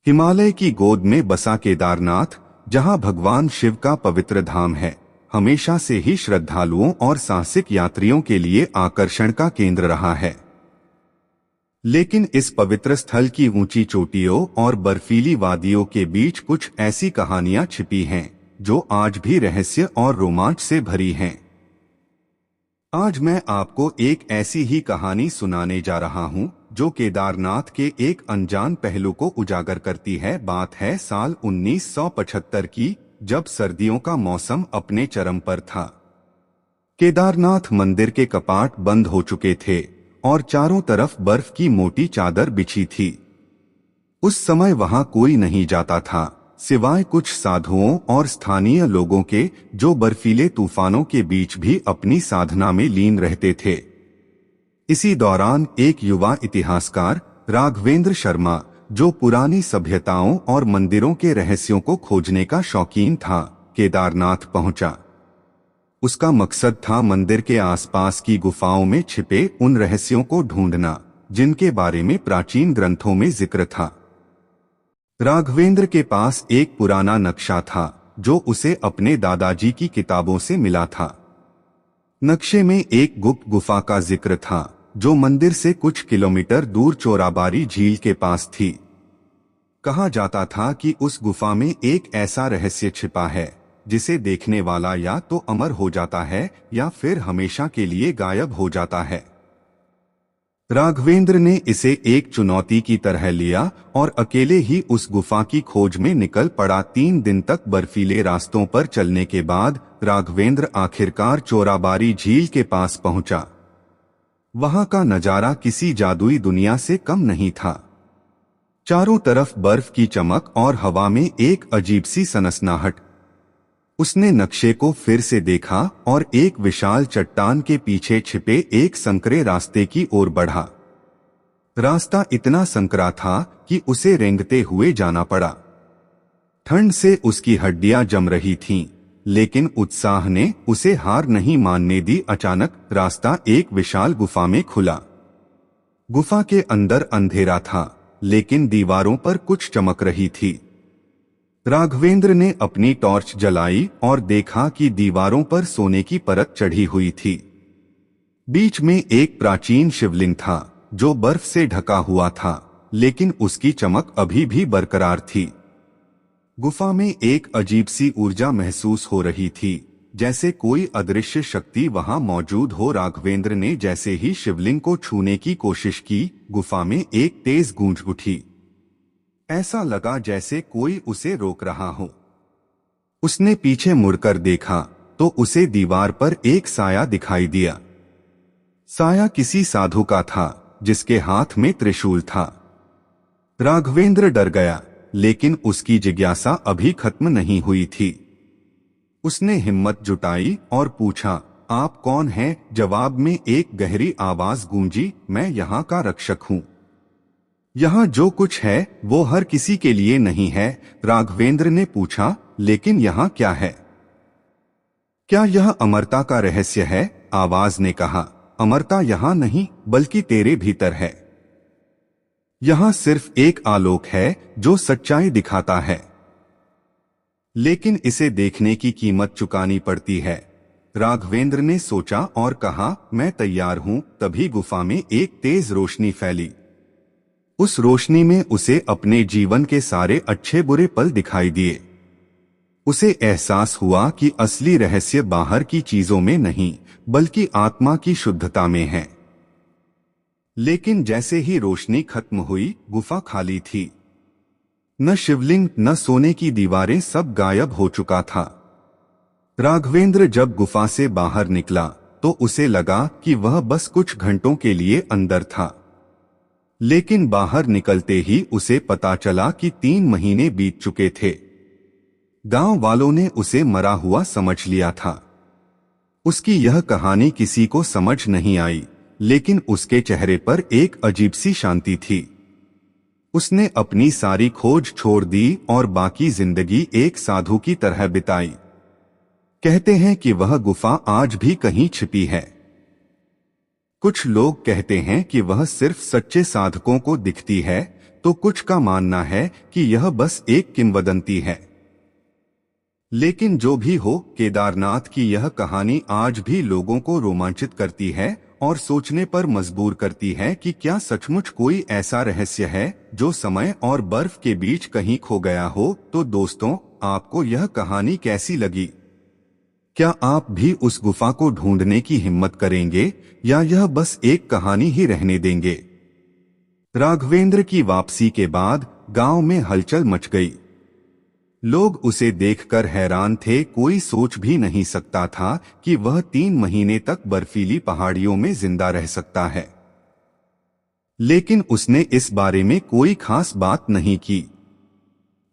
हिमालय की गोद में बसा केदारनाथ, जहां भगवान शिव का पवित्र धाम है, हमेशा से ही श्रद्धालुओं और साहसिक यात्रियों के लिए आकर्षण का केंद्र रहा है। लेकिन इस पवित्र स्थल की ऊंची चोटियों और बर्फीली वादियों के बीच कुछ ऐसी कहानियां छिपी हैं जो आज भी रहस्य और रोमांच से भरी हैं। आज मैं आपको एक ऐसी ही कहानी सुनाने जा रहा हूं जो केदारनाथ के एक अनजान पहलू को उजागर करती है। बात है साल 1975 की, जब सर्दियों का मौसम अपने चरम पर था। केदारनाथ मंदिर के कपाट बंद हो चुके थे और चारों तरफ बर्फ की मोटी चादर बिछी थी। उस समय वहां कोई नहीं जाता था, सिवाय कुछ साधुओं और स्थानीय लोगों के, जो बर्फीले तूफानों के बीच भी अपनी साधना में लीन रहते थे। इसी दौरान एक युवा इतिहासकार, राघवेंद्र शर्मा, जो पुरानी सभ्यताओं और मंदिरों के रहस्यों को खोजने का शौकीन था, केदारनाथ पहुंचा। उसका मकसद था मंदिर के आसपास की गुफाओं में छिपे उन रहस्यों को ढूंढना जिनके बारे में प्राचीन ग्रंथों में जिक्र था। राघवेंद्र के पास एक पुराना नक्शा था जो उसे अपने दादाजी की किताबों से मिला था। नक्शे में एक गुप्त गुफा का जिक्र था जो मंदिर से कुछ किलोमीटर दूर चोराबारी झील के पास थी। कहा जाता था कि उस गुफा में एक ऐसा रहस्य छिपा है जिसे देखने वाला या तो अमर हो जाता है या फिर हमेशा के लिए गायब हो जाता है। राघवेंद्र ने इसे एक चुनौती की तरह लिया और अकेले ही उस गुफा की खोज में निकल पड़ा। 3 दिन तक बर्फीले रास्तों पर चलने के बाद राघवेंद्र आखिरकार चोराबारी झील के पास पहुंचा। वहां का नजारा किसी जादुई दुनिया से कम नहीं था। चारों तरफ बर्फ की चमक और हवा में एक अजीब सी सनसनाहट। उसने नक्शे को फिर से देखा और एक विशाल चट्टान के पीछे छिपे एक संकरे रास्ते की ओर बढ़ा। रास्ता इतना संकरा था कि उसे रेंगते हुए जाना पड़ा। ठंड से उसकी हड्डियां जम रही थीं, लेकिन उत्साह ने उसे हार नहीं मानने दी। अचानक रास्ता एक विशाल गुफा में खुला। गुफा के अंदर अंधेरा था, लेकिन दीवारों पर कुछ चमक रही थी। राघवेंद्र ने अपनी टॉर्च जलाई और देखा कि दीवारों पर सोने की परत चढ़ी हुई थी। बीच में एक प्राचीन शिवलिंग था जो बर्फ से ढका हुआ था, लेकिन उसकी चमक अभी भी बरकरार थी। गुफा में एक अजीब सी ऊर्जा महसूस हो रही थी, जैसे कोई अदृश्य शक्ति वहां मौजूद हो। राघवेंद्र ने जैसे ही शिवलिंग को छूने की कोशिश की, गुफा में एक तेज गूंज उठी। ऐसा लगा जैसे कोई उसे रोक रहा हो। उसने पीछे मुड़कर देखा तो उसे दीवार पर एक साया दिखाई दिया। साया किसी साधु का था जिसके हाथ में त्रिशूल था। राघवेंद्र डर गया, लेकिन उसकी जिज्ञासा अभी खत्म नहीं हुई थी। उसने हिम्मत जुटाई और पूछा, आप कौन हैं? जवाब में एक गहरी आवाज गूंजी, मैं यहाँ का रक्षक हूँ। यहाँ जो कुछ है वो हर किसी के लिए नहीं है। राघवेंद्र ने पूछा, लेकिन यहाँ क्या है? क्या यह अमरता का रहस्य है? आवाज ने कहा, अमरता यहाँ नहीं, बल्कि तेरे भीतर है। यहाँ सिर्फ एक आलोक है जो सच्चाई दिखाता है, लेकिन इसे देखने की कीमत चुकानी पड़ती है। राघवेंद्र ने सोचा और कहा, मैं तैयार हूँ। तभी गुफा में एक तेज रोशनी फैली। उस रोशनी में उसे अपने जीवन के सारे अच्छे बुरे पल दिखाई दिए। उसे एहसास हुआ कि असली रहस्य बाहर की चीजों में नहीं, बल्कि आत्मा की शुद्धता में है। लेकिन जैसे ही रोशनी खत्म हुई, गुफा खाली थी। न शिवलिंग, न सोने की दीवारें, सब गायब हो चुका था। राघवेंद्र जब गुफा से बाहर निकला तो उसे लगा कि वह बस कुछ घंटों के लिए अंदर था, लेकिन बाहर निकलते ही उसे पता चला कि 3 महीने बीत चुके थे। गांव वालों ने उसे मरा हुआ समझ लिया था। उसकी यह कहानी किसी को समझ नहीं आई, लेकिन उसके चेहरे पर एक अजीब सी शांति थी। उसने अपनी सारी खोज छोड़ दी और बाकी जिंदगी एक साधु की तरह बिताई। कहते हैं कि वह गुफा आज भी कहीं छिपी है। कुछ लोग कहते हैं कि वह सिर्फ सच्चे साधकों को दिखती है, तो कुछ का मानना है कि यह बस एक किंवदंती है। लेकिन जो भी हो, केदारनाथ की यह कहानी आज भी लोगों को रोमांचित करती है और सोचने पर मजबूर करती है कि क्या सचमुच कोई ऐसा रहस्य है जो समय और बर्फ के बीच कहीं खो गया हो। तो दोस्तों, आपको यह कहानी कैसी लगी? क्या आप भी उस गुफा को ढूंढने की हिम्मत करेंगे या यह बस एक कहानी ही रहने देंगे? राघवेंद्र की वापसी के बाद गांव में हलचल मच गई। लोग उसे देखकर हैरान थे। कोई सोच भी नहीं सकता था कि वह 3 महीने तक बर्फीली पहाड़ियों में जिंदा रह सकता है। लेकिन उसने इस बारे में कोई खास बात नहीं की।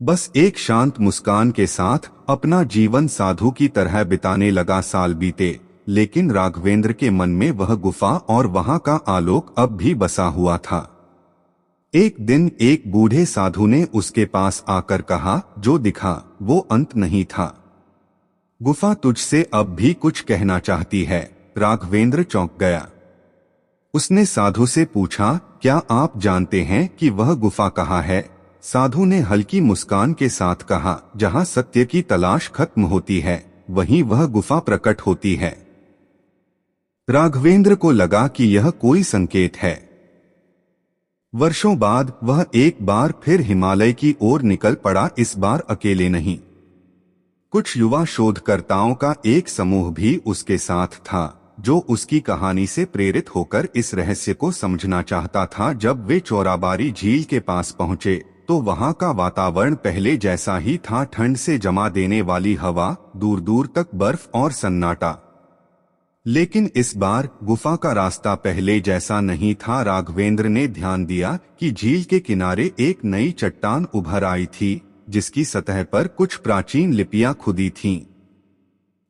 बस एक शांत मुस्कान के साथ अपना जीवन साधु की तरह बिताने लगा। साल बीते, लेकिन राघवेंद्र के मन में वह गुफा और वहां का आलोक अब भी बसा हुआ था। एक दिन एक बूढ़े साधु ने उसके पास आकर कहा, जो दिखा वो अंत नहीं था। गुफा तुझसे अब भी कुछ कहना चाहती है। राघवेंद्र चौंक गया। उसने साधु से पूछा, क्या आप जानते हैं कि वह गुफा कहाँ है? साधु ने हल्की मुस्कान के साथ कहा, जहां सत्य की तलाश खत्म होती है वहीं वह गुफा प्रकट होती है। राघवेंद्र को लगा कि यह कोई संकेत है। वर्षों बाद वह एक बार फिर हिमालय की ओर निकल पड़ा। इस बार अकेले नहीं, कुछ युवा शोधकर्ताओं का एक समूह भी उसके साथ था, जो उसकी कहानी से प्रेरित होकर इस रहस्य को समझना चाहता था। जब वे चोराबारी झील के पास पहुंचे तो वहां का वातावरण पहले जैसा ही था। ठंड से जमा देने वाली हवा, दूर दूर तक बर्फ और सन्नाटा। लेकिन इस बार गुफा का रास्ता पहले जैसा नहीं था। राघवेंद्र ने ध्यान दिया कि झील के किनारे एक नई चट्टान उभर आई थी, जिसकी सतह पर कुछ प्राचीन लिपियां खुदी थीं।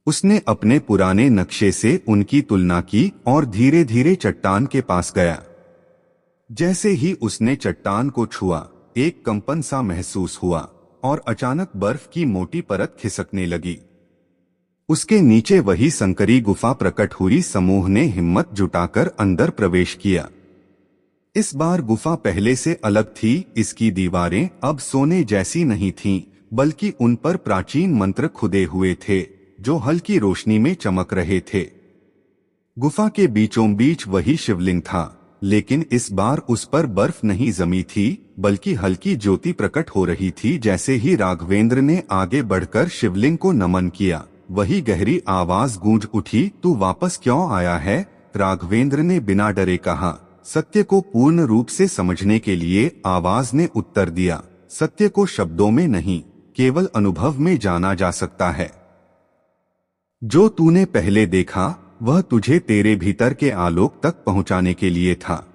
उसने अपने पुराने नक्शे से उनकी तुलना की और धीरे धीरे चट्टान के पास गया। जैसे ही उसने चट्टान को छुआ, एक कंपन सा महसूस हुआ और अचानक बर्फ की मोटी परत खिसकने लगी। उसके नीचे वही संकरी गुफा प्रकट हुई। समूह ने हिम्मत जुटाकर अंदर प्रवेश किया। इस बार गुफा पहले से अलग थी। इसकी दीवारें अब सोने जैसी नहीं थीं, बल्कि उन पर प्राचीन मंत्र खुदे हुए थे, जो हल्की रोशनी में चमक रहे थे। गुफा के बीचों बीच वही शिवलिंग था, लेकिन इस बार उस पर बर्फ नहीं जमी थी, बल्कि हल्की ज्योति प्रकट हो रही थी। जैसे ही राघवेंद्र ने आगे बढ़कर शिवलिंग को नमन किया, वही गहरी आवाज गूंज उठी, तू वापस क्यों आया है? राघवेंद्र ने बिना डरे कहा। सत्य को पूर्ण रूप से समझने के लिए, आवाज ने उत्तर दिया। सत्य को शब्दों में नहीं, केवल अनुभव में जाना जा सकता है। जो तूने पहले देखा वह तुझे तेरे भीतर के आलोक तक पहुंचाने के लिए था,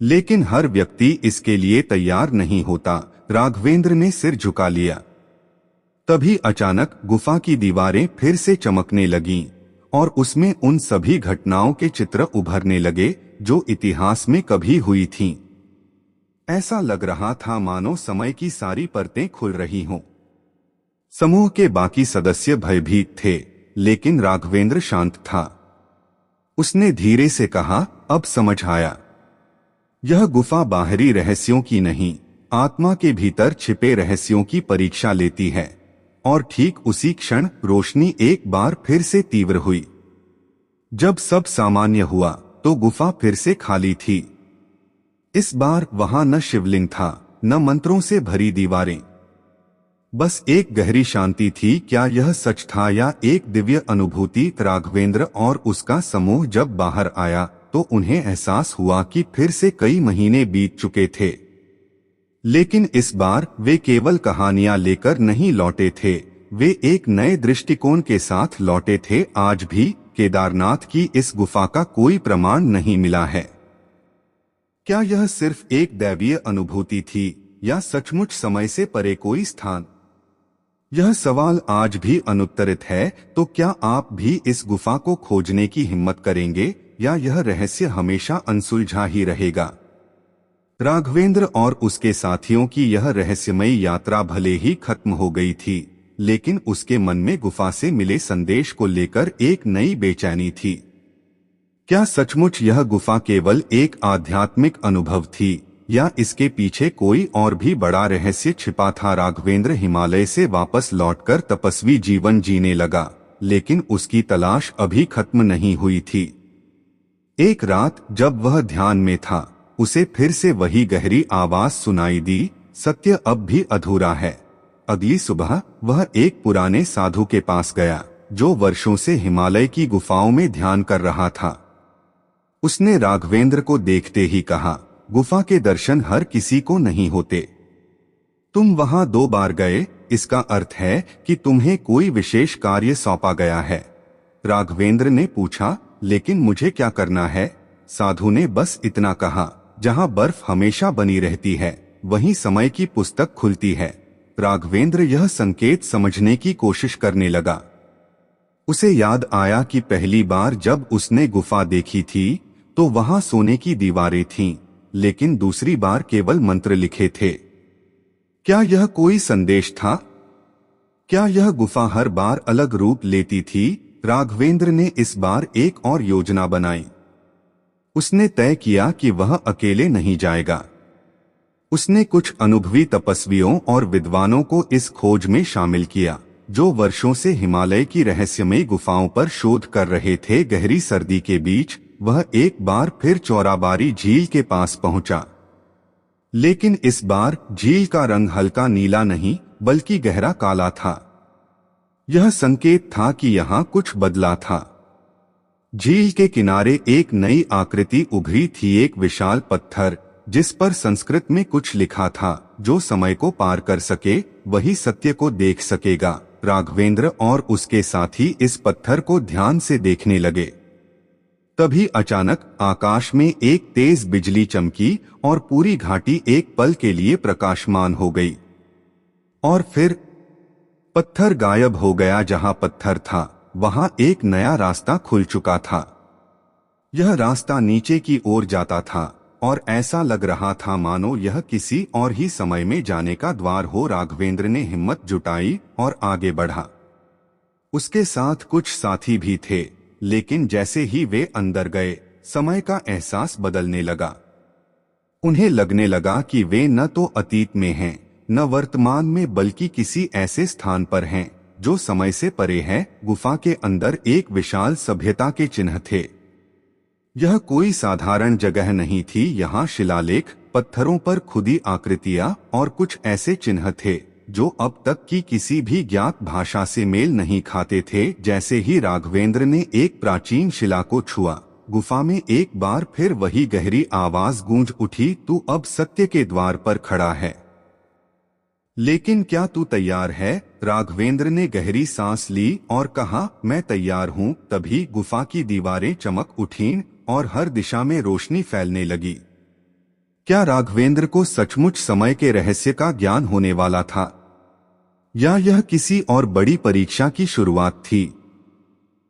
लेकिन हर व्यक्ति इसके लिए तैयार नहीं होता। राघवेंद्र ने सिर झुका लिया। तभी अचानक गुफा की दीवारें फिर से चमकने लगीं और उसमें उन सभी घटनाओं के चित्र उभरने लगे जो इतिहास में कभी हुई थीं। ऐसा लग रहा था मानो समय की सारी परतें खुल रही हों। समूह के बाकी सदस्य भयभीत थे, लेकिन राघवेंद्र शांत था। उसने धीरे से कहा, अब समझ आया। यह गुफा बाहरी रहस्यों की नहीं, आत्मा के भीतर छिपे रहस्यों की परीक्षा लेती है। और ठीक उसी क्षण रोशनी एक बार फिर से तीव्र हुई। जब सब सामान्य हुआ तो गुफा फिर से खाली थी। इस बार वहां न शिवलिंग था, न मंत्रों से भरी दीवारें। बस एक गहरी शांति थी। क्या यह सच था या एक दिव्य अनुभूति? राघवेंद्र और उसका समूह जब बाहर आया तो उन्हें एहसास हुआ कि फिर से कई महीने बीत चुके थे। लेकिन इस बार वे केवल कहानियां लेकर नहीं लौटे थे, वे एक नए दृष्टिकोण के साथ लौटे थे। आज भी केदारनाथ की इस गुफा का कोई प्रमाण नहीं मिला है। क्या यह सिर्फ एक दैवीय अनुभूति थी या सचमुच समय से परे कोई स्थान? यह सवाल आज भी अनुत्तरित है। तो क्या आप भी इस गुफा को खोजने की हिम्मत करेंगे या यह रहस्य हमेशा अनसुलझा ही रहेगा? राघवेंद्र और उसके साथियों की यह रहस्यमयी यात्रा भले ही खत्म हो गई थी, लेकिन उसके मन में गुफा से मिले संदेश को लेकर एक नई बेचैनी थी। क्या सचमुच यह गुफा केवल एक आध्यात्मिक अनुभव थी या इसके पीछे कोई और भी बड़ा रहस्य छिपा था। राघवेंद्र हिमालय से वापस लौटकर तपस्वी जीवन जीने लगा, लेकिन उसकी तलाश अभी खत्म नहीं हुई थी। एक रात जब वह ध्यान में था, उसे फिर से वही गहरी आवाज सुनाई दी, सत्य अब भी अधूरा है। अगली सुबह वह एक पुराने साधु के पास गया, जो वर्षों से हिमालय की गुफाओं में ध्यान कर रहा था। उसने राघवेंद्र को देखते ही कहा, गुफा के दर्शन हर किसी को नहीं होते। तुम वहां 2 बार गए, इसका अर्थ है कि तुम्हें कोई विशेष कार्य सौंपा गया है। राघवेंद्र ने पूछा, लेकिन मुझे क्या करना है? साधु ने बस इतना कहा, जहां बर्फ हमेशा बनी रहती है, वहीं समय की पुस्तक खुलती है। राघवेंद्र यह संकेत समझने की कोशिश करने लगा। उसे याद आया कि पहली बार जब उसने गुफा देखी थी तो वहां सोने की दीवारें थीं, लेकिन दूसरी बार केवल मंत्र लिखे थे। क्या यह कोई संदेश था? क्या यह गुफा हर बार अलग रूप लेती थी? राघवेंद्र ने इस बार एक और योजना बनाई। उसने तय किया कि वह अकेले नहीं जाएगा। उसने कुछ अनुभवी तपस्वियों और विद्वानों को इस खोज में शामिल किया, जो वर्षों से हिमालय की रहस्यमयी गुफाओं पर शोध कर रहे थे। गहरी सर्दी के बीच वह एक बार फिर चौराबारी झील के पास पहुंचा, लेकिन इस बार झील का रंग हल्का नीला नहीं बल्कि गहरा काला था। यह संकेत था कि यहाँ कुछ बदला था। झील के किनारे एक नई आकृति उभरी थी, एक विशाल पत्थर जिस पर संस्कृत में कुछ लिखा था, जो समय को पार कर सके वही सत्य को देख सकेगा। राघवेंद्र और उसके साथी इस पत्थर को ध्यान से देखने लगे। तभी अचानक आकाश में एक तेज बिजली चमकी और पूरी घाटी एक पल के लिए प्रकाशमान हो गई। और फिर पत्थर गायब हो गया। जहां पत्थर था वहां एक नया रास्ता खुल चुका था। यह रास्ता नीचे की ओर जाता था और ऐसा लग रहा था मानो यह किसी और ही समय में जाने का द्वार हो। राघवेंद्र ने हिम्मत जुटाई और आगे बढ़ा। उसके साथ कुछ साथी भी थे, लेकिन जैसे ही वे अंदर गए, समय का एहसास बदलने लगा। उन्हें लगने लगा कि वे न तो अतीत में हैं, न वर्तमान में, बल्कि किसी ऐसे स्थान पर हैं जो समय से परे है। गुफा के अंदर एक विशाल सभ्यता के चिन्ह थे। यह कोई साधारण जगह नहीं थी। यहाँ शिलालेख, पत्थरों पर खुदी आकृतियां और कुछ ऐसे चिन्ह थे जो अब तक की किसी भी ज्ञात भाषा से मेल नहीं खाते थे। जैसे ही राघवेंद्र ने एक प्राचीन शिला को छुआ, गुफा में एक बार फिर वही गहरी आवाज गूंज उठी, तू अब सत्य के द्वार पर खड़ा है, लेकिन क्या तू तैयार है? राघवेंद्र ने गहरी सांस ली और कहा, मैं तैयार हूँ। तभी गुफा की दीवारें चमक उठीं और हर दिशा में रोशनी फैलने लगी। क्या राघवेंद्र को सचमुच समय के रहस्य का ज्ञान होने वाला था, या यह किसी और बड़ी परीक्षा की शुरुआत थी?